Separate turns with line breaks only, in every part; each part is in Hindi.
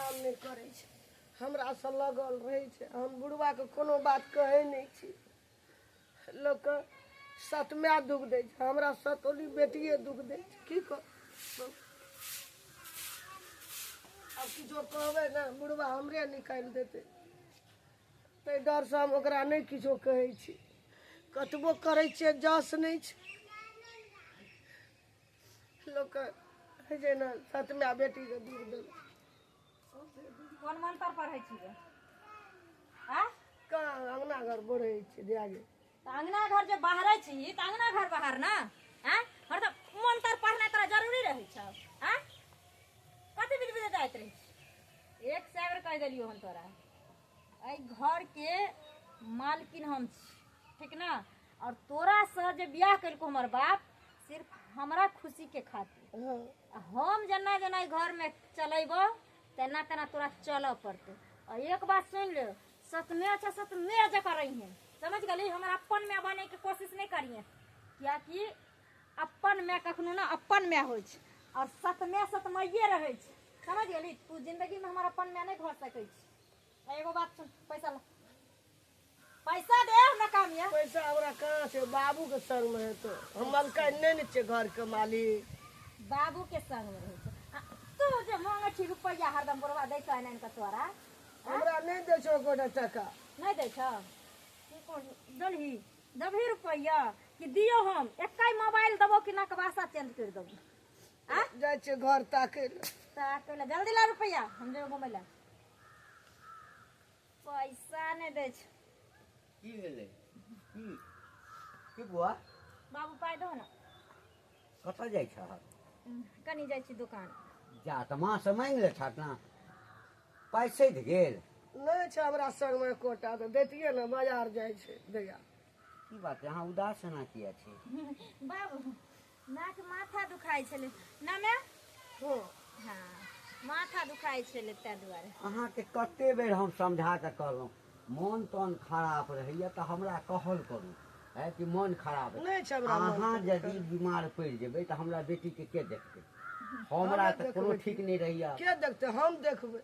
काम नहीं करे छे, हमरा से लगल रहे छे। हम बुढ़वा के कोनो बात कहे नहीं छी। लोग के सतमे दुख दे छे, हमरा सतोली बेटिए दुख दे छे। की कर अब किछो कहबे ना बुढ़वा हमरे निकाल देते, ते डर से हम ओकरा नहीं किछो कहे छी। कतबो करे छे जस नहीं छे। लोग के जे ना सतमे बेटी के दूर दे
कौन मंत्र पढ़ै छियै?
कहाँ अंगना घर बढ़े छे जागे।
तो अंगना घर जब बाहर छी तो अंगना घर बाहर ना हर तो मंत्र पढ़ना तोरा जरूरी रहे छौ। कथी विधि विधि जाइत रही एक सेवर कह देलियो हम तोरा। एहि घर के मालकिन हम छी, ठीक ना? और तोरा से जे बियाह कइलको हमर बाप सिर्फ हमरा खुशी के खातिर। हम जना जना घर में चलेबो तेना तेना तोरा चल पड़ते। और एक बात सुन ले, सतमे अच्छा सतमे जका रही है, समझ गली? हमारा अपन में बने के कोशिश नहीं करिए, क्या कि अपन में कखनो ना अपन में हो और सतमे सतमैये रहे छे, समझ गली? तू जिंदगी में हमारा अपन में नहीं घर सके छी। एगो बात सुन, पैसा ला, पैसा दे ना काम ये।
पैसा हमरा कहाँ छे? बाबू के संग में है। तो हम मलका नहीं छे घर के मालिक।
बाबू के संग में रहे छे। तू जे मांगे छी रुपया हरदम बरवा दे का नहीं का तोरा?
हमरा नहीं दे छो गोटा टका।
नहीं दे छ? दलही दबही रुपया कि दियो हम एकाई मोबाइल दबो कि ना के भाषा चेंज कर दबो?
जाय छे घर ताके
ताके जल्दी ला रुपया, हम जेबो घुमै ला। पैसा नहीं दे छ।
की भेले? की बुआ?
बाबू पाई दो ना।
कत जाइ छ?
कनी जाइ छी दुकान।
जा त माँ से मांग ले छाट ना, पैसे दे गेल
नहीं छे हमरा संग में कोटा। तो देतिए ना, बाजार जाय छे दैया।
की बात है, अहाँ उदास ना किया छी?
बाबू नाक माथा दुखाई छले ना मैं?
हाँ
हाँ माथा दुखाई छले ते दुआरे।
अहाँ के कते बेर हम समझा के कहलहुँ मन तन खराब रहैया तो हमरा कहल करू है कि मन खराब है।
नहीं छे हमरा मन
अहाँ यदि बीमार पड़ जेबै तो हमरा बेटी के देखते? हमरा तो कोनो ठीक नहीं रहिया।
के देखते? हम देखबे।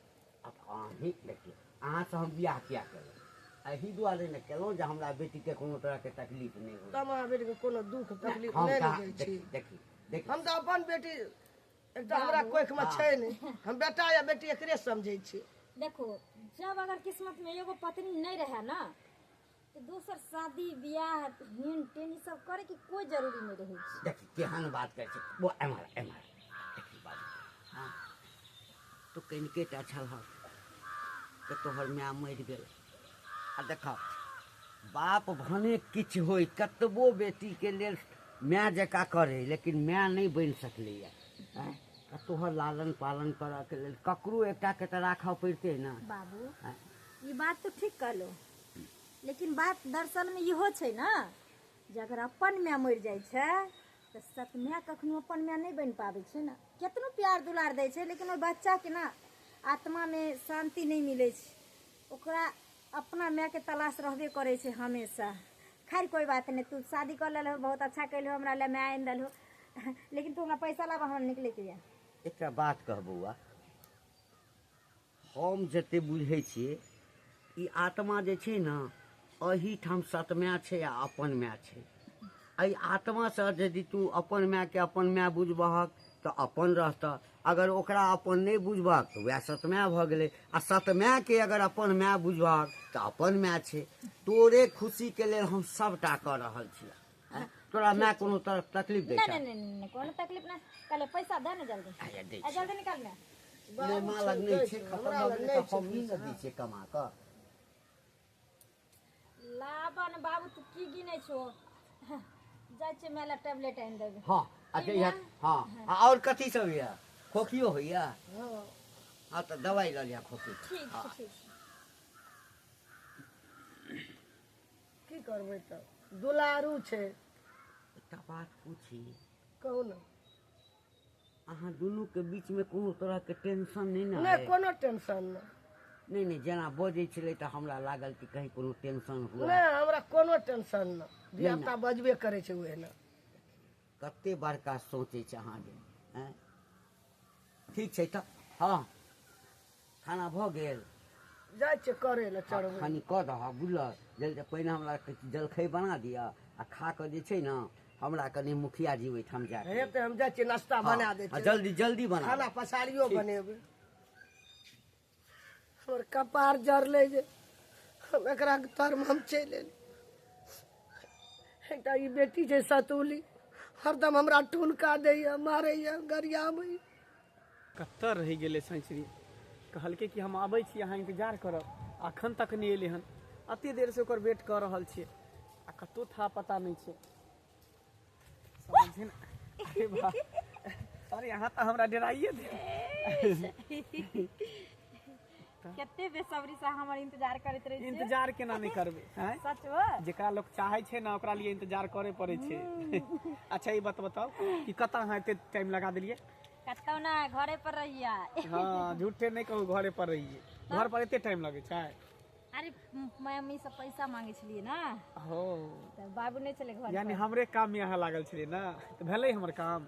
अब अहाँ ही देखिए, अहाँ से हम बियाह किया केलहुँ एही दुआरे ने केलहुँ जे हमरा बेटी के कोनो तरह के तकलीफ नहीं हो।
तमा बेटी के कोनो दुख तकलीफ
हम
नहीं
कहा
लगे छी।
देखी देखी
हम तो अपन बेटी एकदम हमरा कोख में छे नहीं। हम बेटा या बेटी एकरे समझे छी।
देखो जब अगर किस्मत में एगो पत्नी नहीं रहे ना तो दूसर शादी ब्याह हिन टेन ई सब करे की कोई जरूरी नहीं रहे छै।
देखी केहन बात करे छै वो एमर एमर देखी बात। हाँ तो कनिके टा छल तो तोहर माय मरि गेल। आ देख बाप भने किछ होय कतबो बेटी के लेल माय जका करे लेकिन माय नहीं बन सकलैया। तोहर लालन पालन करऽ के लेल ककरो एकटा के तो राखऽ पड़ते ना।
बाबू ये बात तो ठीक कहलो, लेकिन बात दरअसल में इहो छै ना जे अगर अपन माय मरि जाइ छै तो सतमे कखनो अपन माय नहीं बन पाबै छै ना। केतनो प्यार दुलार दै छै लेकिन ओ बच्चा के ना आत्मा में शांति नहीं मिले छै। ओकरा अपना माय के तलाश रहबे करे छै हमेशा। खैर कोई बात नहीं, तू शादी कर लेलहो बहुत अच्छा कैलहो, हमरा ले माय आनि देलहो। लेकिन तू हमरा पैसा लाबा, हमरा निकले के या।
एकटा बात कह बौआ, हम जते बुझे छिए ई आत्मा जे छै ना एही ठाम सतमाय छै आ अपन माय छै। एहि आत्मा से यदि तू अपन माय के अपन माय बुझबहक तो अपन रहत, अगर ओकरा अपन नहीं बुझबहक तो वह सतमाय भ गेलै। आ सतमाय के अगर अपन माय बुझबहक तो अपन माय छै। तोरे खुशी के लेल हम सबटा कर रहल छी। तोरा माय कोनो तरह तकलीफ दै छै?
नहीं कोनो तकलीफ ना। कल पैसा दे ना जल्दी, जल्दी निकाल ना।
नहीं माँ लग नहीं छै, खत्म हो गेलै तो हम ही न दै छियै कमा कऽ।
लाबन बाबू तू की गिनै छो? जाय छै मेला टेबलेट आनि देबे।
हाँ अच्छा हाँ और कथी सब या खोखियो होइया? हाँ तो दवाई ल लिया खोखी।
ठीक छै ठीक छै।
की करबै त दुलारू छै।
एकटा बात पूछी,
कहू ना।
अहाँ दुनू के बीच में कोनो तरह के टेंशन नहीं ना?
नहीं कोनो टेंशन नहीं।
नहीं नहीं जेना बजै छलै तऽ हमरा लागल कि कहीं कोनो टेंशन हुआ।
नहीं हमरा कोनो टेंशन ना। धियापुता बजबे करे छै उहे ना।
कते बड़का सोचै छै अहाँ जे। ठीक छै तऽ हाँ खाना भऽ गेल
जाइ छै करे लए चढ़बै
खानी कऽ दह बुझल जल्दी पहिने हमरा जलखै बना दिअ आ खा कऽ जे छै ने हमरा कनि मुखिया जी ओहिठाम जाए
हेतै हम जाइ छियै नाश्ता बना दै छियै
जल्दी जल्दी बना
खाना पसारियो बनेबै हमर कपार जरलै जे हम एकरा तरमे हम चलि एली एकटा ई बेटी छै सतुली हरदम हमरा ठुनका दैया मारैया गरियाबैया
कतऽ रहि गेलै सैंचरी कहलकै कि हम आबै छी अहाँ इंतजार करब अखन तक नहि एलै हन अते देर से ओकर वेट कऽ रहल छियै आ कतौ था पता नहि छै समझे ना अरे वाह अरे यहाँ तऽ हमरा डराइए दे
कते बेसब्री से हमर इंतजार करैत रहे
इंतजार केना नहि करबै हैं
सच में
जेकरा लोग चाहे छै ना ओकरा लिए इंतजार करे पड़े छै अच्छा ई बात बताओ कि कतऽ अहाँ एते टाइम लगा देलियै
कतौ ना घरे पर रहिया
हाँ झूठे नहीं कहू घरे पर रहिए घर पर एते टाइम लगे छै
अरे मम्मी से पैसा मांगे छलिए ना
हो
तऽ बाबू नहीं चले घर
यानी हमरे काम में यहाँ लागल छलिए ना तो भेलै हमर काम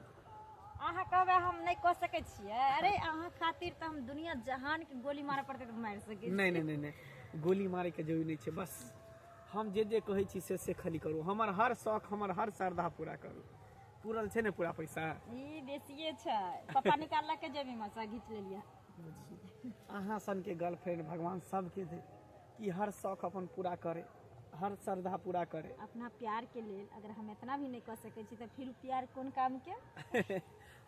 अहाँ कहबै हम नहीं कह सकै छियै अरे अहाँ खातिर तऽ हम दुनिया जहान के गोली मारे पड़ते तऽ मारि सकै
नहीं नहीं नहीं नहीं गोली मारे के जरूरी नहीं छै बस हम जे कहै छी से खाली करू हमर हर शौक हमर हर श्रद्धा पूरा करू पूरल छै ने पूरा पैसा
ई बेसिए छै पापा निकालला के जेबी में से घीच लेलिए
अहाँ सन के गर्लफ्रेंड भगवान सबके दे कि हर शौक अपन पूरा करे हर श्रद्धा पूरा करे
अपना प्यार के लेल अगर हम इतना भी नहीं कर सकै छी तऽ फिर प्यार कोन काम के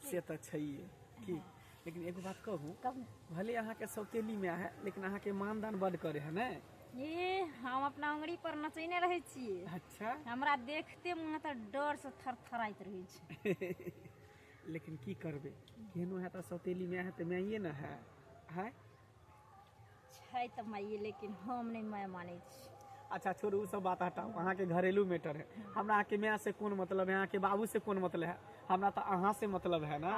से तऽ छैहे की लेकिन एगो बात कहू
कहू
भले अहाँ के सौतेली में है लेकिन अहाँ के मानदान बड करे है ने
ये हम अपना अंगड़ी पर नचैने रहै छियै
अच्छा
हमरा देखते मुँह तऽ डर से थरथराइत रहै छै
लेकिन की करबे केहनो है तऽ सौतेली में है तऽ माइए न है है
छै तऽ माइए लेकिन हम नहीं माय मानै छी
अच्छा छोड़ू उ सब बात हटाओ अहाँ के घरेलू मैटर है हमरा अहाँ के माय से कौन मतलब है अहाँ के बाबू से कौन मतलब है हमरा तो अहाँ से मतलब है ना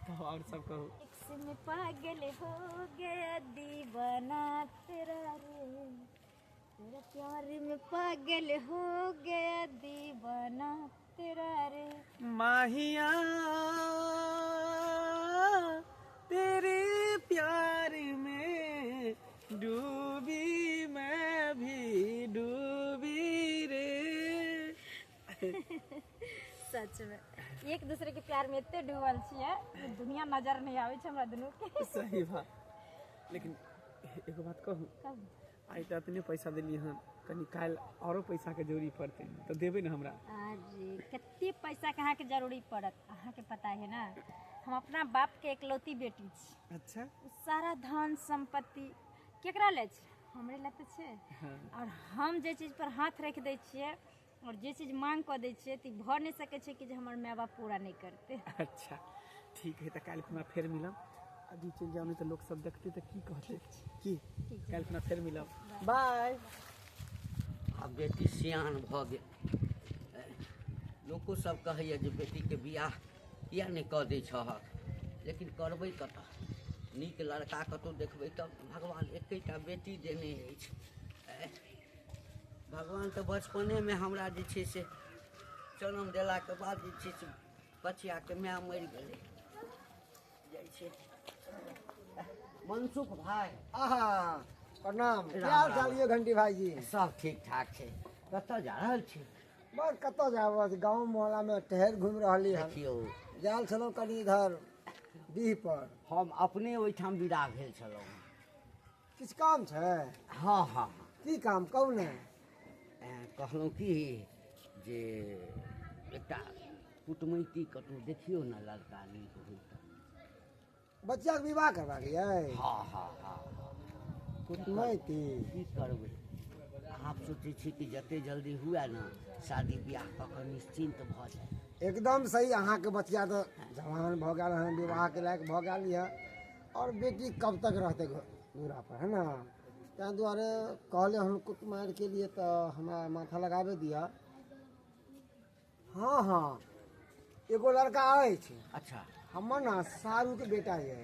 तो और सब कहो
एक से में पागल हो गया दीवाना तेरा रे तेरा प्यार में पागल हो गया दीवाना तेरा रे
माहिया तेरे प्यार में डूबी मैं भी डूबी रे
सच में एक दूसरे के प्यार में इतने डूबल छियै कि दुनिया नजर नहीं आवे छै हमरा दुनू के
सही बात लेकिन एगो बात कहू आइ तऽ इतने पैसा देलियै हन कनी काल्हि औरो पैसा के जरूरी पड़तै तऽ देबै ने हमरा
अरे कते पैसा के अहाँ के जरूरी पड़त अहाँ के पता है ना हम अपना बाप के एकलौती बेटी छी
अच्छा
उ सारा धन संपत्ति केकरा ले छै हमरे ले तऽ छै
हाँ।
और हम जे चीज पर हाथ रख दै छियै और जे चीज मांग कऽ दै छियै तऽ भऽ नहीं सकै छै कि जे हमर माय बाप पूरा नहीं करते
अच्छा ठीक है तऽ काल्हि खुना फेर मिलब अभी चलि जाउ नहीं तऽ लोग सब देखते तऽ की कहते की काल्हि खुना फेर मिलब बाय
आ बेटी सियान भऽ गेल लोको सब कहैया जे बेटीके बियाह किया नहि कऽ दै छहक लेकिन करबै कतऽ नीक लड़का कतौ देखबै तब भगवान एकेटा बेटी देने अछि भगवान तऽ बचपनेमे हमरा जे छै से जन्म देलाके बाद जे छै से बचियाके माय मरि गेलै जाइ छै मनसुख भाई
आहा प्रणाम
राम
क्या हाल
राम।
चाल ये घंटी भाई जी
सब ठीक ठाक छै कतऽ जा रहल छी
बस कतऽ जाब गाँव मोहल्ला में टहर घूम रही है
देखियौ
जाल छलहुँ कनी इधर डीह पर
हम अपने ओहिठाम विदा भेल छलहुँ
किछु काम छै
हाँ हाँ
की काम कहू ने
कहलहुँ कि जे एकटा कुटमैती कतहु देखियौ ने लड़का नीक होइ तऽ
बच्चा के विवाह करबाक यै
हाँ हाँ हाँ
कुटमैती
की करबै आप सोचै छी कि जते जल्दी हुए ने शादी ब्याह कऽ कऽ निश्चिंत भऽ जाए
एकदम सही अहाँके बच्चा तो जवान भऽ गेल हँ विवाह के लायक भऽ गेल यऽ और बेटी कब तक रहते दूरा पर है ना ताहि दुआरे कहले हम कुटुमारि के लिए तो हमरा माथा लगाबे दिया हाँ हाँ एगो लड़का अछि
अच्छा
हमर ना सारू के बेटा ये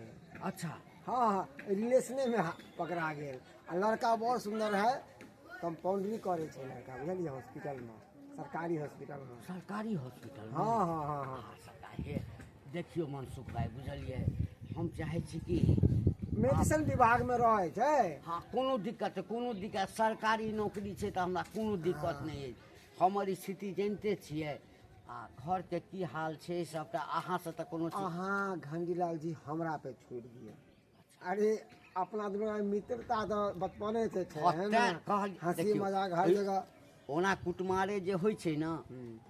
अच्छा
हाँ हाँ रिलेशने में पकड़ा गेल आ लड़का बहुत सुंदर है कंपाउंडरी करे छै लड़का बुझलियै हॉस्पिटल में सरकारी हॉस्पिटल में
सरकारी हॉस्पिटल
हाँ हाँ हाँ हाँ
सरकारी देखियौ मनसुख भाई बुझलियै हम चाहे छी कि
मेडिसिन विभाग में रहे छै।
हाँ कोनो दिक्कत सरकारी नौकरी छै तऽ हमरा कोनो दिक्कत नहीं है। हमर स्थिति जानते छियै आ घर के की हाल छै सबटा अहाँ से तऽ कोनो चीज
अहाँ घंटीलाल जी हमरा पे छोड़ दिए। अरे अपना दुनू में मित्रता तो बचपने से छै, है ना? हंसी
देखियौ,
मजाक हर जगह।
ओना कुटमारे जे होइ छै ना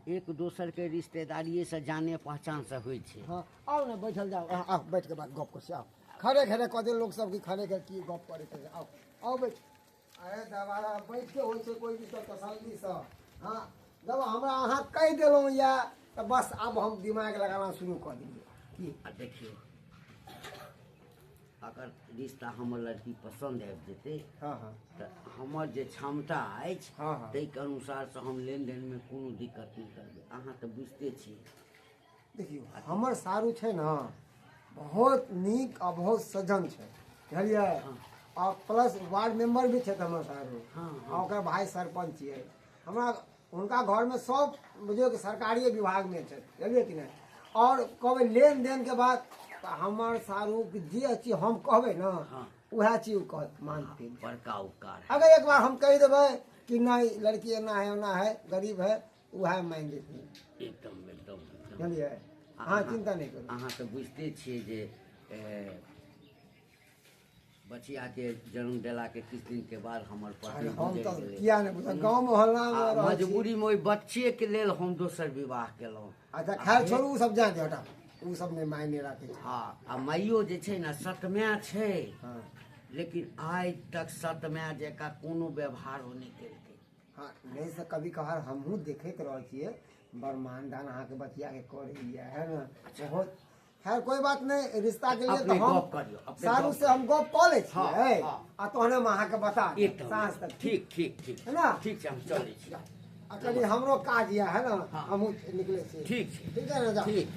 एक दोसर के रिश्तेदारिये से जाने पहचान से होइ छै।
हाँ आओ ना बैठल जाओ, आओ बैठ के बात गप कर आओ। खड़े खड़े कदे लोग सब की खड़े के की गप करे के आओ आओ बैठ। अरे दबारा बैठ के होइ छै कोई भी सब तसल्ली से। हाँ जब हमरा अहाँ कह देलहुँ या तो बस अब हम दिमाग लगाना शुरू कर दिए की।
आ देखियो अगर रिश्ता हमर लड़की पसंद आबि जेतै
हाँ हाँ
तऽ हमर जे क्षमता अछि
हाँ हाँ
ताहिके अनुसार से हम लेन देन में कोनो दिक्कत नहीं करबै। अहाँ तऽ बुझते छियै।
देखियो हमर सारू छै ना बहुत नीक आ बहुत सज्जन छै, बुझलिए? और प्लस वार्ड मेंबर भी छै तऽ हमर सारू।
हाँ,
आ ओकर भाई सरपंच छियै। हमरा उनका घर में सब बुझियो कि सरकारी विभाग में छै, बुझलिए कि नहीं? और कहबै लेन देन के बाद तऽ हमर सारू के जे चीज हम कहबै ना वह चीज कहत मानथिन।
बड़का उपकार है।
अगर एक बार हम कह देबै कि नहीं लड़की एना है गरीब है वह मान जेथिन,
एकदम एकदम एकदम।
बुझलिए? हाँ चिंता नहीं करू।
अहाँ तऽ बुझते छियै जे बचिया के जन्म देला के किछु दिन के बाद हमर पति
हम
गुजरि
तो
गेलै।
किया नहीं बुझल गाँव मोहल्ला में
आ
रहै छी।
मजबूरी में ओहि बच्चे के लेल हम दोसर विवाह केलहुँ।
अच्छा खैर छोड़ू उ सब जान दे हटा, उ सब नहीं मायने राखे छै।
हाँ आ माइयो जे छै ने सतमय छै
हाँ
लेकिन आइ तक सतमय जकाँ कोनो व्यवहार ओ नहीं केलकै।
हाँ नहीं से कभी कभार हमहूँ देखैत रहै छियै बरमान दान अहाँ के बचिया के करैया, है ना? बहुत खैर कोई बात नहीं, रिश्ता के लिए तो
अपने
हम
गप करियो, अपने
सारू
गप
से हम गप कऽ लै
हाँ,
छियै
हाँ।
आ तहने हम अहाँ के बता देब
एकदम
साँझ तक,
ठीक ठीक ठीक
है ना?
ठीक छै हम चलै छी।
आ कनी हमरो काज यऽ, है ना?
हाँ।
हमहूँ निकले छी।
ठीक छै
ठीक है ना? जाओ।
ठीक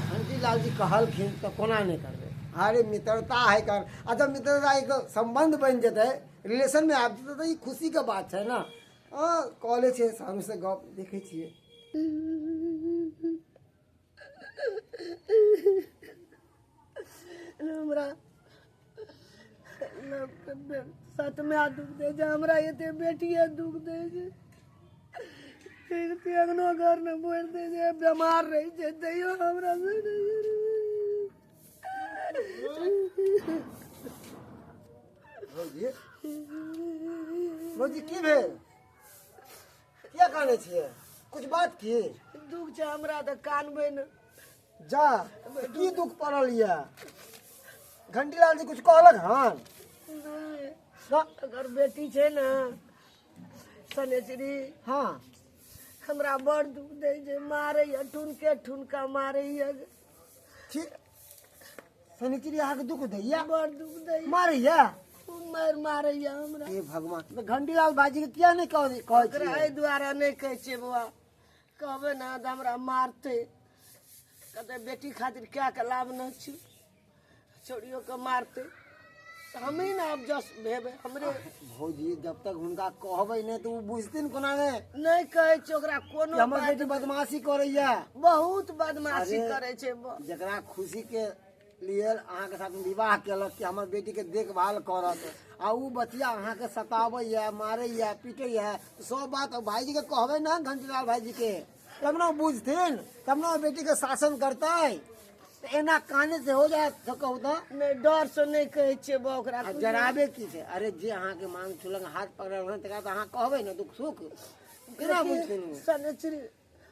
घंटीलाल जी कहलखिन तो कोना नहीं करबे। अरे मित्रता है कर, अच्छा मित्रता एक संबंध बन जेतै रिलेशन में आबि जेतै तऽ ई खुशी के बात छै ना। कॉलेज छै सारू से गप देखै छियै।
हमरा सतमे दुख दे छै, हमरा एते बेटिए दुख दे छै। अंगनो घर में बोल दे छै, बीमार रही छै तैयो हमरा से
भौजी भौजी की भेल? किया काने छियै? कुछ बात की?
दुख छै हमरा तऽ कानबै ने।
जा की दुख पड़ल यऽ? घंटीलाल जी कुछ कहलक हन?
अगर बेटी छै ने सनेचरी
हाँ
हमरा बड़ दुख दे छै, मारैया ठुनके ठुनका मारैया,
ठीक सनिचरी अहाँके दुख दैया
बड़ दुख दे
मारैया?
मार मारैया हमरा।
हे भगवान, तो घंटीलाल भाजी के किया नहीं कहै
ओकरा
छियै?
एहि दुआरे नहि कहै छियै बौआ, कहबै ने तऽ हमरा मारतै, कहतै बेटी खातिर कए के लाबने छी, छोड़ियो के मारतै, तऽ हमी ने आब जस भेबै हमरे।
भौजी जब तक हुनका कहबै नहीं तो वो बुझथिन कोना
नहीं कहै छै ओकरा कोनो
कि हमर
बात
बेटी बदमाशी करैया।
बहुत बदमाशी
अरे,
करे छै
जकरा खुशी के लिए अहाँ के साथ विवाह केलक कि हमर बेटी के देखभाल करत आ उ बचिया अहाँ के सतावैया मारैया पीटैया, सब बात भाईजी के कहबै ना घंटीलाल भाईजी के, तब ना बुझथिन, तब ना बेटी के शासन करतै। तो एना काने से हो जाए तो कहू तो
नहीं डर से नहीं कहै छियै बा ओकरा।
आ जराबे की छै? अरे जे अहाँ के मांग छुलक हाथ पकड़ल तकरा तो अहाँ कहबै ना दुख सुख, केना बुझथिन?
सनेचरी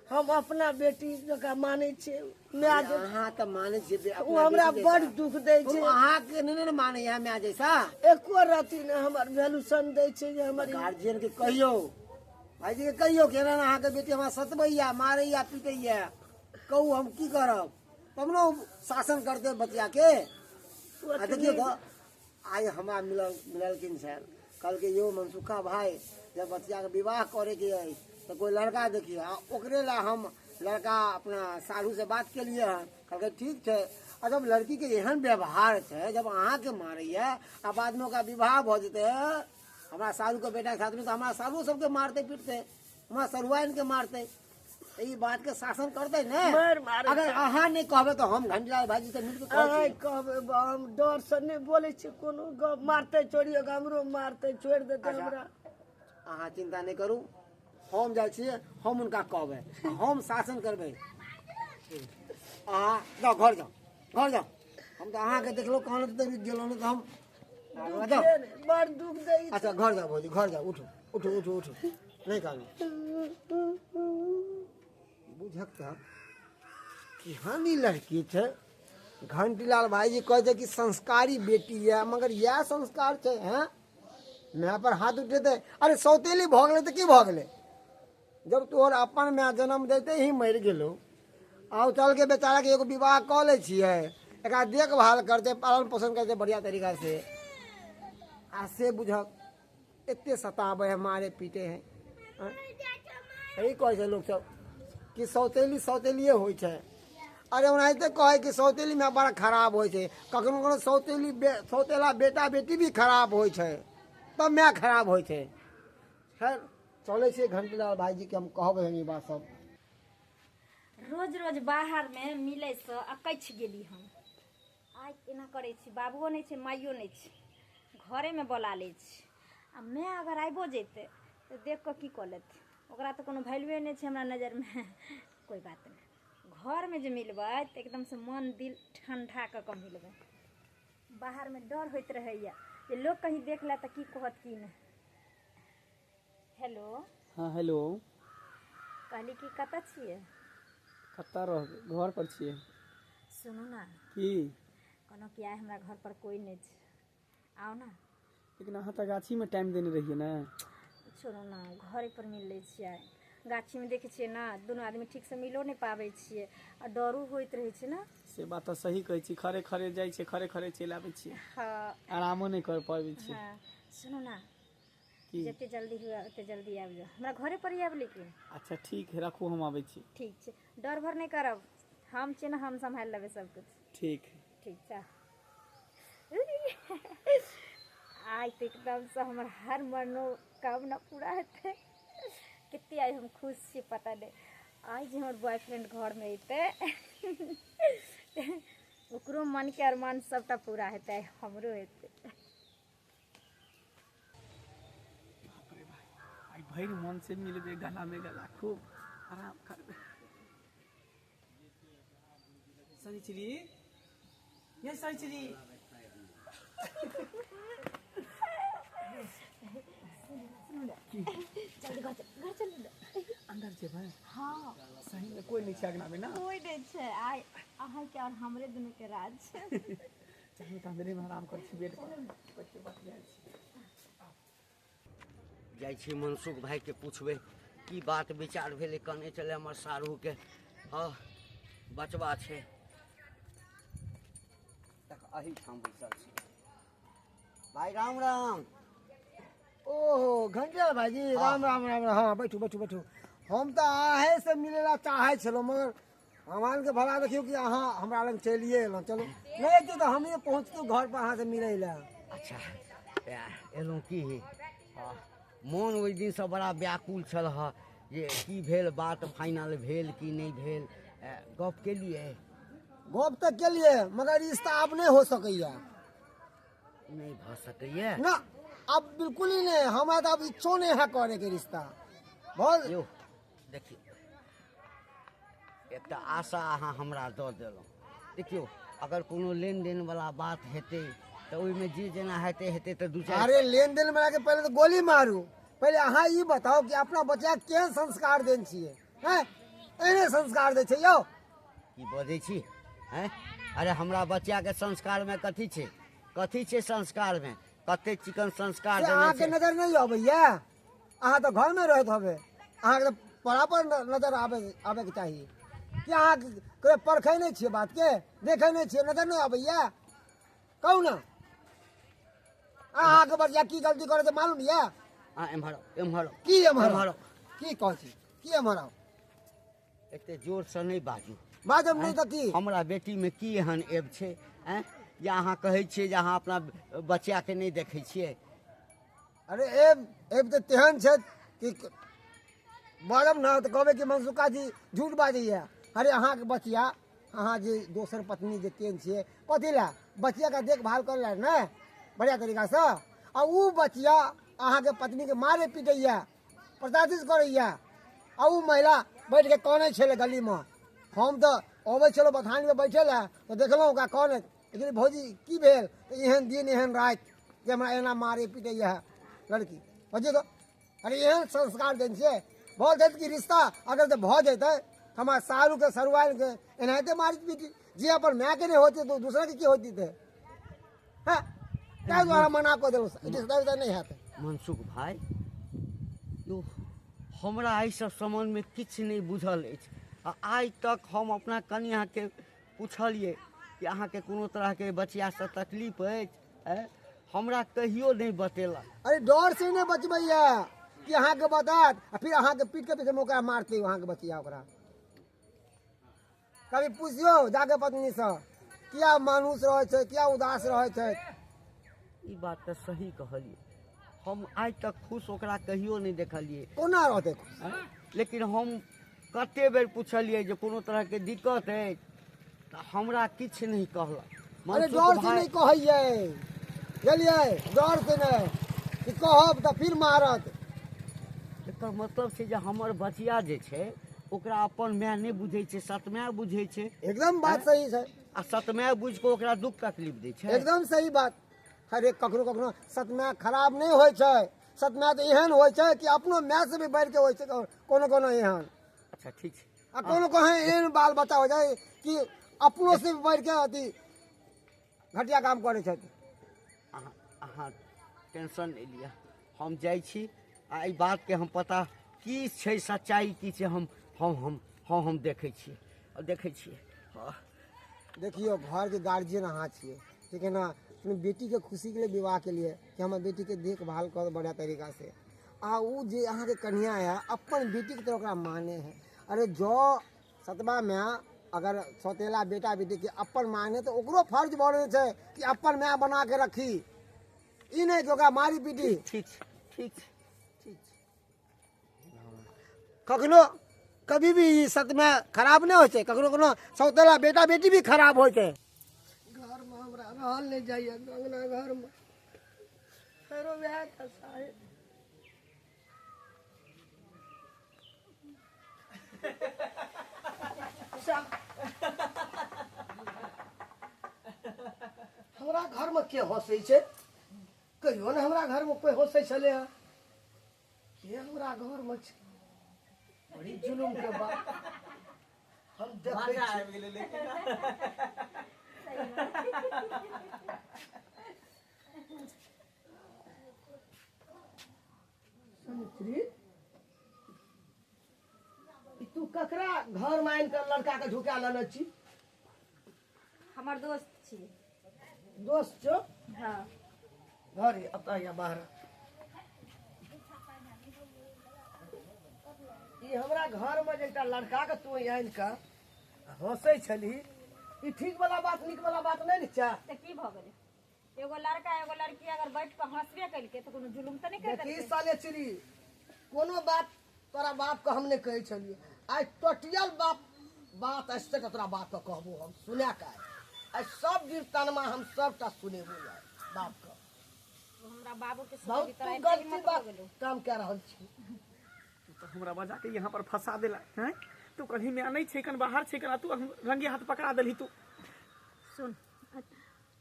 हम अपना बेटी जकरा मानै छियै, माय जे
अहाँ तो माने छियै
ओ हमरा बड़ दुख दै छै,
अहाँ के नहीं माने यहाँ माय जैसा।
एको रति ने हमर वैल्यूशन दै छै जे हमर
गार्जियन के कहियो, भाईजी के कहियो कि एना अहाँ के बेटी हमरा सतबैया मारैया पीटैया, कहू हम की करब? तब ना शासन करते बचिया के। आ देखिए तो आइ हमरा मिललखिन सर, कल के यो मनसुखा भाई जब बचिया के विवाह करे के है तो कोई लड़का देखिए ओकरे ला हम लड़का अपना सारू से बात के लिए हन, कहलकै ठीक है। और जब लड़की के एहन व्यवहार है, जब अहाँ के मारैया आ बाद में ओकरा विवाह भ जेतै हमारा सारू के बेटा के साथ में, तो हमारा सारू सबके मारते पीटते, हमारा सरुआइन के मारते, तो ई बात के शासन करते ने
मार मारे
अगर अहाँ नहीं कहबे तो हम घंटीलाल भाईजी से मिलके
आय
कहबै
कहबे बा, हम डर से नहीं बोले छी कोनो गप मारते चोरी हमरो मारते छोड़ देते
अच्छा।
हमरा
अहाँ चिंता नहीं करू हम जाइ छियै हम उनका कहबै हम शासन करबै अहाँ जाओ घर जाओ घर जाओ हम तो अहाँ के देखलो कहलो तो गेलो नहीं तो हम जाओ
बड़ दुख दे
अच्छा घर जाओ भौजी घर जाओ उठो उठो उठो उठो नहीं कहलो बुझक त कि हम ई लड़की थे घंटीलाल भाईजी कहते कि संस्कारी बेटी है मगर यह संस्कार छै हैं मैं पर हाथ उठेते अरे सौतेली भऽ गेलै तऽ की भऽ गेलै जब तोहर अपन माय जन्म देते ही मरि गेलो आउ चल के बेचारा के एगो विवाह कऽ लै छियै एकरा देखभाल करते पालन पोषण करते बढ़िया तरीका से आ से बुझक एते सताबे है मारे पीटे है यही कहै छै लोग सब कि सौतेली सौतेलिए होइ छै अरे ओनाहिते कहे कि सौतेली में बड़ा खराब होइ छै कखनो कखनो सौतेला बेटा बेटी भी खराब होइ छै तब मैं खराब होइ छै खैर चले छै घंटीलाल भाईजी के हम कहबै हम ई बात सब
रोज रोज बाहर में मिले से अकछ गेली हम आइ केना करे छी बाबुओ नहीं छै माइयो नहीं छै घरे में बोला ले छी आ मैं अगर आइबो जेते तो देख के की कऽ लेते ओकरा तो कोनो वैल्यूए नहीं छै हमरा नजर में कोई बात नहीं घर में जे मिलबै तो एकदम से मन दिल ठंडा कऽ के मिलबै बाहर में डर होइत रहैया जे लोग कहीं देख ला तो की कहत की नहीं हेलो
हाँ हेलो
कहली कि कतऽ छियै
कतऽ रह घर पर छियै
सुनू ना
की
कोनो कि आइ हमरा घर पर कोई नहीं छै आओ ना
लेकिन अहाँ तऽ गाछी में टाइम देने रहिए ना
छोड़ू ना घरे पर मिल लै छियै गाछी में देखे छियै ना दोनों आदमी ठीक से मिलो नहीं पाबै छियै आ डरो होइत रहै छै ना
से बात तऽ सही कहै छी खरे खरे जाइ छै खरे खरे चलि आबै छियै
हाँ
आरामो नहीं कर पाबै छियै
हाँ सुनू ना
की
जते जल्दी हुआ ओते जल्दी आबि जाओ हमरा घरे पर ही आब लेकिन
अच्छा ठीक है रखू हम आबै छी
ठीक छै डर भर नहीं करब हम छी ना हम संभाल लेबै सब कुछ
ठीक है
ठीक छै आइ तो एकदम से हमर हर मनोकामना पूरा हेतै कितनी आई हम खुश छी पता नहीं आज जे हमर बॉयफ्रेंड घर में अयतै ओकरो मन के अरमान सबटा पूरा हेतै हमरो हेतै
आई भैर मन से मिलबे गला में गला खूब आराम करबे सनिचरी ये सनिचरी
जल्दी घर चल
अंदर जे भाई
हाँ
सही में कोई नहीं छगना में ना
कोई नहीं छै आइ अहाँ के और हमरे दुनू के राज छै
चलू त अंदरे में आराम कर छी बेड पर बच्चे बात जाइ छी
जाइ छी मनसुख भाई के पूछबे की बात विचार भेले कने चले हमर सारू के हाँ बचबा छै तक अही ठाम बैसल छी भाई राम राम
ओहो घंटीलाल भाईजी राम राम राम राम हाँ बैठू बैठू बैठू हम तो अहे से मिले चाहे छलो मगर हमारे के भला देखियो कि अहाँ हमरा लग चलिए एलहुँ चलो नहीं अयतै तो हम पहुँचतू घर पर अहाँ से मिले ला
अच्छा एलहुँ की मोन ओहि दिन से बड़ा व्याकुल छल ह जे की भेल बात फाइनल भेल कि नहीं भेल गप के लिए
गप तक के लिए मगर रिश्ता अब नहीं हो सकैया
नहीं भ सकैया
ना अब बिल्कुल ही नहीं हमारा तो अब इच्छो नहीं है करे के रिश्ता बहुत
यो देखियो एकटा आशा अहाँ हमरा दऽ देलहुँ देखियो अगर कोनो लेन देन वाला बात हेतै तऽ ओहिमे जे जेना हेतै हेतै तऽ दू चारि
अरे लेन देन में के पहले तो गोली मारू पहले अहाँ ये बताओ कि अपना बच्चा केहन संस्कार देन छियै हैं एहने संस्कार दे छै यौ
की बजै छी हैं अरे हमरा बच्चाके संस्कारमे कथी छै संस्कारमे कते चिकन संस्कार
से
देने
अहाँ के
छै
नजर नहीं अबैया अहाँ तो घर में रहत हबे अहाँ के बराबर नजर आबे के चाहिए कि अहाँ के परखै नहीं छियै बात के देखै नहीं छियै नजर नहीं अबैया कहू ना अहाँ के बच्चा की गलती करे छै मालूम या
एम्हर
की एम्हर की कहै छी की एम्हर
एते जोर से नहीं बाजू
बाजब नहीं तो की
हमरा बेटी में की एहन एब छै हैं जे अहाँ कहै छियै जे अहाँ अपना बच्चा के नहीं देखै छियै
अरे एब तो तेहन छै कि बजब ना तो कहबे कि मनसुखा जी झूठ बाजैया। अरे अहाँ के बचिया अहाँ जे दोसर पत्नी जे केन छियै कथी ला बचिया का देखभाल कर ला ने बढ़िया तरीका से, आ ऊ बचिया अहाँ के पत्नी के मारे पीटैया प्रताड़ित करैया, आ ऊ महिला बैठ के कौने छले गली में। हम तो अबै छलो बथान में बैठे ला तो देखलहुँ ओकरा कौने लेकिन भौजी की भेल तो एहन दिन एहन रात जे हमरा एना मारे पीटैया लड़की बुझिए तो। अरे एहन संस्कार देन छै बहुत देर की रिश्ता अगर तो भ जेतै हमार सारू के सरुआल के एनाहिते मारी पीटी जे अपन माय के नहीं होती तो दूसरा के की होती थे। हाँ क्या द्वारा मना को दिलो रिश्ता नहीं हेतै।
मनसुख भाई यौ हमरा एहि सब संबंध में किछु नहीं बुझल अछि। आ आइ तक हम अपना कनिया के पूछलिए कि अहाँ के कोनो तरह के बचिया से तकलीफ अछि, हमरा कहियो नहीं बतेला।
अरे डर से नहीं बचबैया कि अहाँ के बतात फिर अहाँ के पीट के पीछे मौका मारते वहाँ के बचिया ओकरा। कभी पूछियो जाके पत्नी से क्या मानुस रहे छै क्या उदास रहे छै।
ई बात तो सही कहलिए, हम आज तक खुश ओकरा कहियो नहीं देखलिए।
कोना रहते
लेकिन हम कते बेर पूछलिए जे कोनो तरह के दिक्कत है तो हमरा किछु नहीं कहला।
अरे डर से नहीं कहिए बुझलिए डर से नहीं कि कहब तो फिर मारत।
एकर मतलब छै जे हमर बचिया जे छै ओकरा अपन माय नहीं बुझे छै सतमाय बुझे छै।
एकदम बात सही है।
आ सतमाय बुझ के ओकरा दुख तकलीफ दे छै।
एकदम सही बात। अरे कखनो कखनो सतमाय खराब नहीं होय छै, सतमाय तो एहन होय छै कि अपनो माय से भी बढ़ के होय छै कोनो कोनो एहन।
अच्छा ठीक छै।
आ कोनो कहे एहन बाल बच्चा हो जाए कि अपनों से भी बढ़ के अथी घटिया काम करे छै।
अहाँ टेंशन नहीं लिया, हम जाइ छी आ ई बात के हम पता की छै सच्चाई की छै हम देखै छियै और देखै छियै।
देखियो घर के गार्जियन अहाँ छिए ठीक है ना। अपनी बेटी के खुशी के लिए विवाह के लिए कि हमारे बेटी के देखभाल कर बढ़िया तरीका से आ ऊ जे अहाँ के कन्या है अपन बेटी की तरह ओकरा माने है। अरे जो सतबा में अगर सौतेला बेटा बेटी के अपन माने तो ओकरो फर्ज बने छै कि अपन माय बना के रखी, ई नहीं कि ओकरा मारी पीटी।
ठीक छै ठीक छै ठीक छै।
कखनो कभी भी ई सतमा खराब नहीं हो छै, कखनो कखनो सौतेला बेटा बेटी भी खराब हो छै।
घर में हमरा रहल नहीं जाइए अंगना घर में फेरो वह दशा है। हमरा घर में के हंसे छै कहियो ने हमरा घर में कोई हंसे छले है के हमरा घर में छै। बड़ी जुलुम के बात हम देखै छी। सनित्री तू ककरा घर में आनि के लड़का के झुका लेने छी।
हमर दोस्त छी।
दोस्त छो
हाँ
घर अतः या बाहर। ई हमरा घर में जे एकटा लड़का के तू आनि के हंसै छली ई ठीक वाला बात नीक वाला बात नहीं ने छै।
तो की भ गेलै एगो लड़का एगो लड़की अगर बैठ के हंसबे कलके तो कोनो जुलुम तो नहीं कर
देखी
देलकै।
साले चिड़ी कोनो बात तोरा बाप के हम नहीं कहै छलिए आज टोटियल बात ऐसे तोरा बाप के कहबो हम सुने के आज सब दिन तनमा हम सबटा सुनेबो बाप के।
हमरा बाबू के
बहुत
सुनी तरह
तू गलती
हिम्मत
बात
हो गेलो।
काम कर रहल छी।
तो हमरा बजा के यहाँ पर फंसा देला हैं। तू कहीं में नहीं छै कन बाहर छै कन तू रंगे हाथ पकड़ा देली। तू
सुन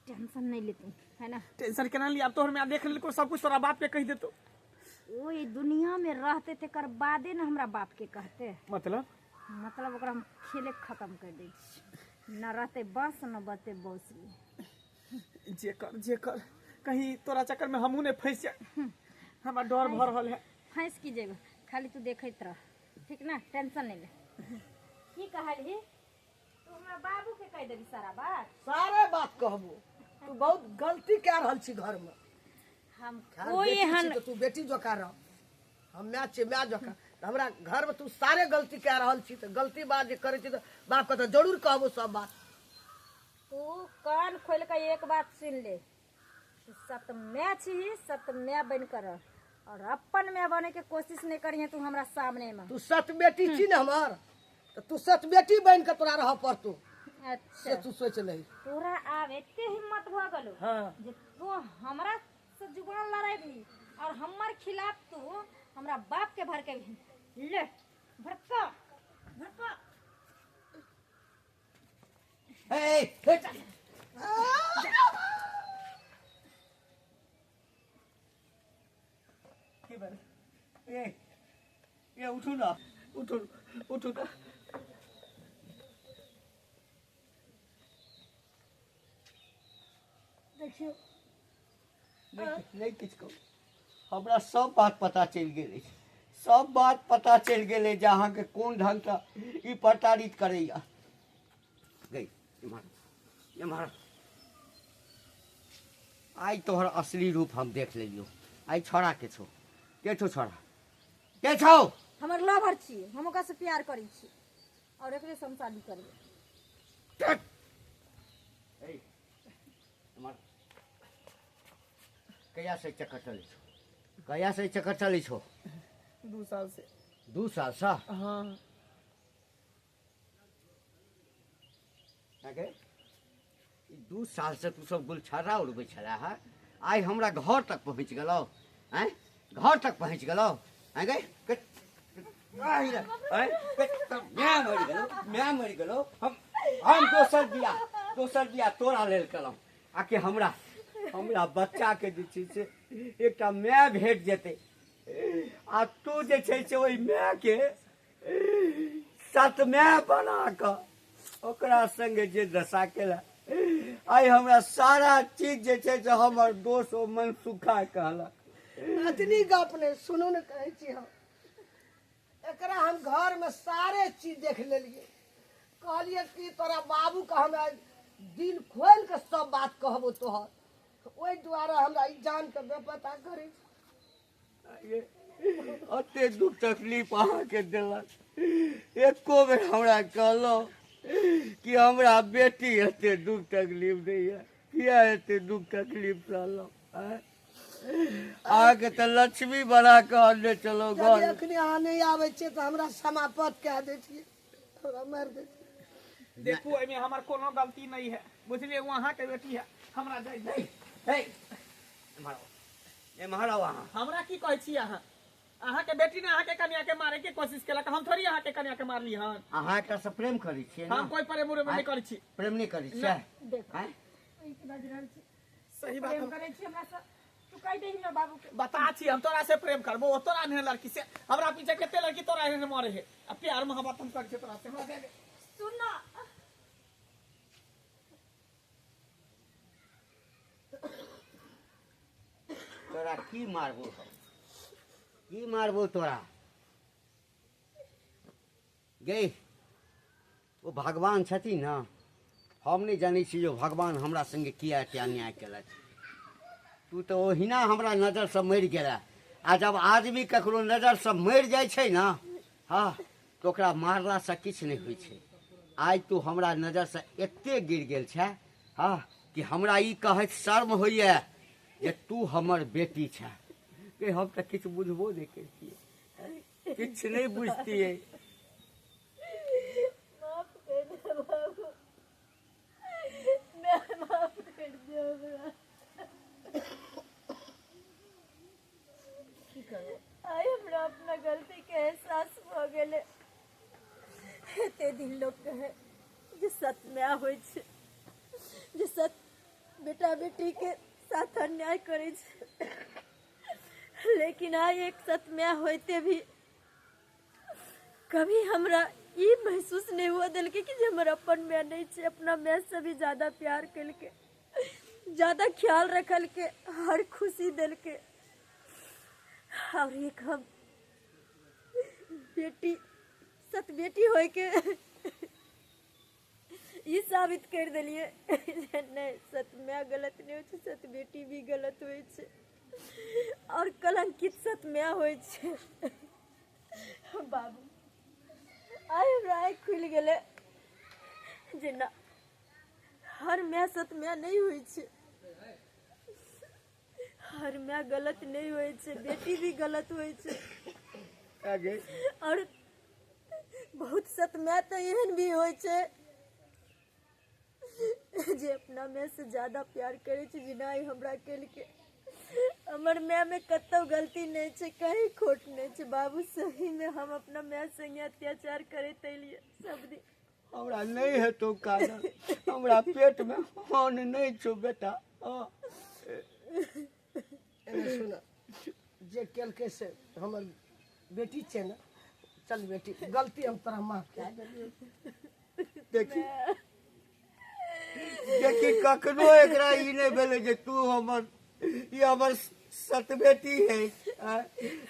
टेंशन नहीं ले तू है ना।
टेंशन केना लिया अब तोहर में देख ले सब कुछ तोरा बाप के कह देतो।
वो ये दुनिया में रहते थे कर बादे ना हमरा बाप के कहते
मतलब
ओकरा हम खेले खत्म कर दे न रहते बस न बते बौसली।
जेकर कहीं तोरा चक्कर में हमहू ने फंस जा हमारा डर भर रहल है।
फंस की जेबे खाली तू देखत रह ठीक ना टेंशन नहीं ले। की कहली तू हमरा बाबू के कह देली सारा बात।
सारे बात कहबो तू बहुत गलती कर रहल छी घर में।
हम
खैर,
कोई
बेटी छी
हन
तो तू बेटी जोका रह हम मैं छी मैं जोका हमरा घर में तू सारे गलती कर रहल छी तो गलती बात जे करे छी तो बाप के तो जरूर कहबो सब बात।
तू कान खोल के एक बात सुन ले सतम्या छी सतम्या बन कर और अपन में बने के कोशिश नहीं करिए तू हमरा सामने में।
तू सत बेटी छी न हमार, तो तू सत बेटी बन के तोरा रह पड़तो से
अच्छा
तू सोच लही।
तोरा आब एते हिम्मत भ गेलो
हाँ
जे तू हमरा से जुबान लड़ाई और हमर खिलाफ तू हमरा बाप के भड़के भी ले भड़का भड़का।
ये उठू ना, उठू उठू ना।
देखियो
नहीं किछ कहू, हमरा सब बात पता चल गेल अछि, सब बात पता चल गेल अछि जे अहाँके कोन ढंग से ई प्रताड़ित करैया। गई इम्हर आइ तोहर असली रूप हम देख लेलियो। आइ छोड़ा के छो, के छो छोड़ा, के छो?
हमर लवर छी, हम ओकरा से प्यार करै छी और एकरे से हम शादी करबै।
ए इम्हर कहिया से चक्कर चलै छो, कहिया से चक्कर चलै छो?
2 साल से।
2 साल से?
हाँ
आगे 2 साल से तू सब गुलछर्रा उड़बै छला है, आइ हमरा घर तक पहुँच गेलौ, हैं घर तक पहुँच गेलौ। आगे मैं मरि गेलौ। हम दोसर बिया तोरा लेल केलहुँ, आके हमरा बच्चा के जे छै से एकटा माय भेट जेतै, आ तू जे छै से ओहि माय के सतमाय बना कऽ ओकरा संगे जे दशा केला। आइ हमरा सारा चीज जे छै से हमर दोस्त ओ मनसुखा कहलक।
अतनी गप नहीं सुनू न, कहै छी हम एकरा हम घर में सारे चीज देख लेलिए। कहलिए कि तोरा बाबू का हमरा दिल खोल के सब बात कहबो तोहर, ओहि दुआरे हमरा ई जान के बेपता करे।
अते दुख तकलीफ अहाँके देलक, एको बेर हमरा कहलहुँ कि हमरा बेटी एते दुख तकलीफ दैया, किया एते दुख तकलीफ सहलहुँ? अहाँके तऽ लक्ष्मी बना कऽ आनने चलो
यदि
घर।
अखनी अहाँ नहीं आबै छियै तऽ हमरा समापत कए दै छियै, हमरा मारि दै छियै।
देखू एहिमे हमर कोनो गलती नहीं है, बुझलिए वहाँ के बेटी है, हमरा जाय दे।
एम्हर आउ अहाँ।
हमरा की कहै छी अहाँ के बेटी ने अहाँ के कन्या के मारे के कोशिश केलक, हम थोड़ी अहाँ के कन्या के मारली हन।
अहाँ एकरा से प्रेम करै छियै
हम
ना?
कोई प्रेम उरेम नहीं करै छी।
प्रेम नहीं करै छियै? हैं?
सही बात
प्रेम
हम
करै छी हमरा से, तू कहि दे हमरा बाबू के।
बता छी हम तोरा से प्रेम करबो, तोरा ने लड़की से। हमरा पीछे कते लड़की तोरा एहन मारे है, अब प्यार मोहब्बत हम कर छै तोरा से। हमरा दे दे।
सुन ना
तोरा की मारबो हम? की मारबो तोरा? गे ओ भगवान छथिन ना, हम नहीं जानै छी जो भगवान हमरा संगे किया एते अन्याय केलक। तू तो ओहिना हमरा नजर से मरि गेला, आ जब आदमी ककरो नजर से मरि जाइ छै ना, हाँ तो ओकरा मारला से किछु नहीं होइ छै। आज तू हमरा नजर से एते गिर गेल छै, हाँ कि हमरा ई कहैत शर्म होइए जे तू हमर बेटी छै। कि हम तऽ किछु बुझबो नहीं करतियै, किछु नहीं बुझतियै।
माफ कर दे बाबू, मैं माफ कर दे हमरा। आइ हमरा अपना गलती के एहसास भ गेले। एते दिन लोग कहे जे सतम्या होइ छै, जे सत बेटा बेटी के साथ अन्याय करे छै, लेकिन आइ एक सतम्या होते भी कभी हमरा ई महसूस नहीं हुआ दिल के कि हमर अपन मैं नहीं छे। अपना मैं से भी ज्यादा प्यार कल के, ज्यादा ख्याल रखल के, हर खुशी दिल के। और एक हम बेटी सत बेटी होय के ई साबित कर दिलिए नहीं सत मैं गलत नहीं हो, सत बेटी भी गलत हो, और कलंकित सत मैं हो। बाबू आइ हमरा आँखि खुलि गेलै जे ना हर मैं सत मैं नहीं होइ छै। हर मैं गलत नहीं होय छे, बेटी भी गलत होय छे।
आगे
और बहुत सतमै तो एहन भी होय छे जे अपना मैं से ज्यादा प्यार करे छे जिनाई हमरा केल के। हमर मैं में कतौ गलती नहीं छे, कहीं खोट नहीं छे बाबू। सही में हम अपना मैं संगे अत्याचार करे तैलिए सब दिन।
हमरा नहीं है तो काना, हमरा पेट में अन्न नहीं छो बेटा।
एने सुन, जे केलकै से हमर बेटी छे ना, चल बेटी गलती हम तोरा माफ कए देलियै।
देखी देखी कखनो एकरा ई नहीं भेले जे तू हमर ये हमर सत बेटी है।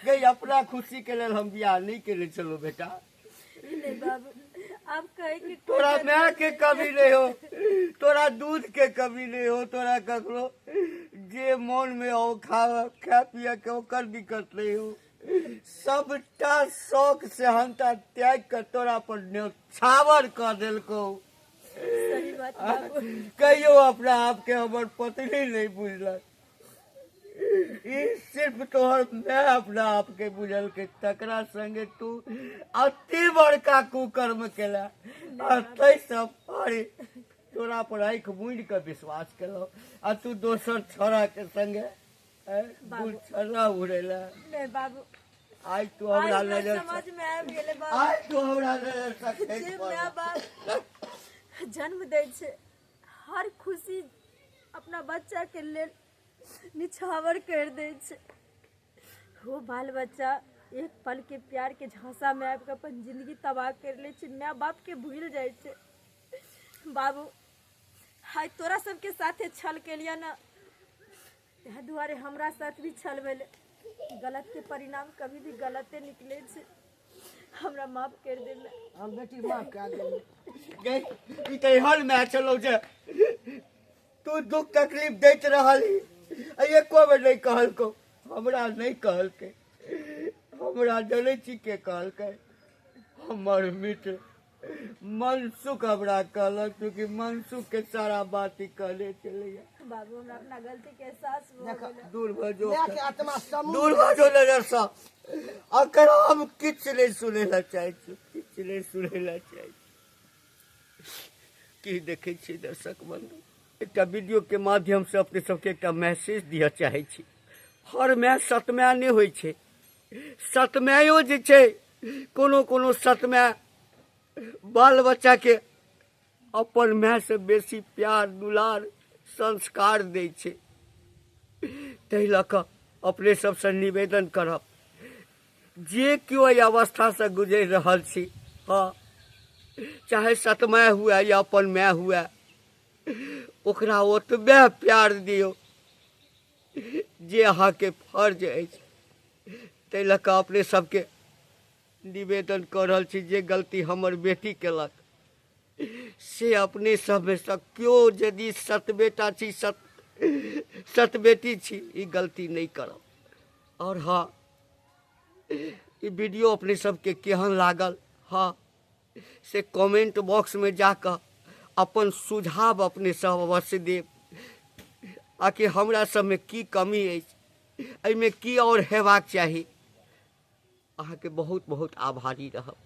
गई अपना खुशी के लिए हम बियाह नहीं करे चलो बेटा।
नहीं बाबू, आप कहे कि
तोरा मैं के कमी नहीं हो, तोरा दूध के कमी नहीं हो, तोरा ककरो जे मन में हो खा पिया के ओकर दिक्कत नहीं हो। सबटा शौक से हंता त्याग कर तोरा पर न्यौछावर कर दिलको।
सही बात बाबू।
कहियो अपना आप के हमर पत्नी नहीं बुझलक, ई सिर्फ तोहर मैं अपना आप के बुझल के तकरा संगे तू अति बड़का कुकर्म केला। तै सब अरे तोरा पर आँख मूंद के विश्वास केलो आ तू दोसर छोरा के संगे छर्रा उड़ेला।
नहीं बाबू,
आज तू हमरा
आज
नजर
समझ में आबि गेलै बाबू।
आज तू हमरा नजर से
जे
खसि
माय
पड़ल।
बाप जन्म दै छै, हर खुशी अपना बच्चा के लेल निछावर कर दै छै। वो बाल बच्चा एक पल के प्यार के झांसा में आबि के अपन जिंदगी तबाह कर ले छै, माय बाप के भूल जाय छै। बाबू हाय तोरा सबके साथे छल के लिया ना, तै दुआरे हमरा साथ भी छल भेले। गलत के परिणाम कभी भी गलते निकले छै। हमरा माफ कर दे मैं।
हम बेटी माफ कए देलियै।
गई ई तऽ हल में चलो जे तू दुख तकलीफ दैत रहली, एको बेर नहीं कहलको, हमरा नहीं कहलकै। हमरा जनै छी के कहलकै, हमर मित्र मनसुख हमरा कहलक, क्योंकि मनसुख के सारा बात ही कहले चलैया।
बाबू हमरा अपना गलती के एहसास हो गेलै।
दूर भजो,
माय के आत्मा समूह
दूर भजो नजर सा। अगर हम किछ नहीं सुने ला चाहे छी, किछ नहीं सुने ला चाहे की देखे छी दर्शक बंधु, एक वीडियो के माध्यम से अपने सबके एक मैसेज दिया चाहे छी। हर मैं सतमै नहीं होय छै, सतमैयो जे छै कोनो कोनो सतमै बाल बच्चा के अपन माय से बेसी प्यार दुलार संस्कार दै छै। ताहि लऽ कऽ अपने सबसे निवेदन करब, जे केओ एहि अवस्था से गुजरि रहल छी, हाँ चाहे सतमै हुए या अपन माय हुए, ओकरा ओतबे प्यार दियौ जे अहाँके फर्ज अछि। ताहि लऽ कऽ अपने सबके निवेदन कऽ रहल छी, जे गलती हमर बेटी केलक से अपने सब में से केओ यदि सत बेटा छी, सत बेटी छी, ई गलती नहीं करब। और हाँ ई वीडियो अपने सबके केहन लागल, हाँ से कमेंट बॉक्स में जाकर अपन सुझाव अपने सब अवश्य देब, आकि हमरा सब में की कमी अछि, एहिमे की और हेबाक चाही। अहाँके बहुत बहुत आभारी रहब।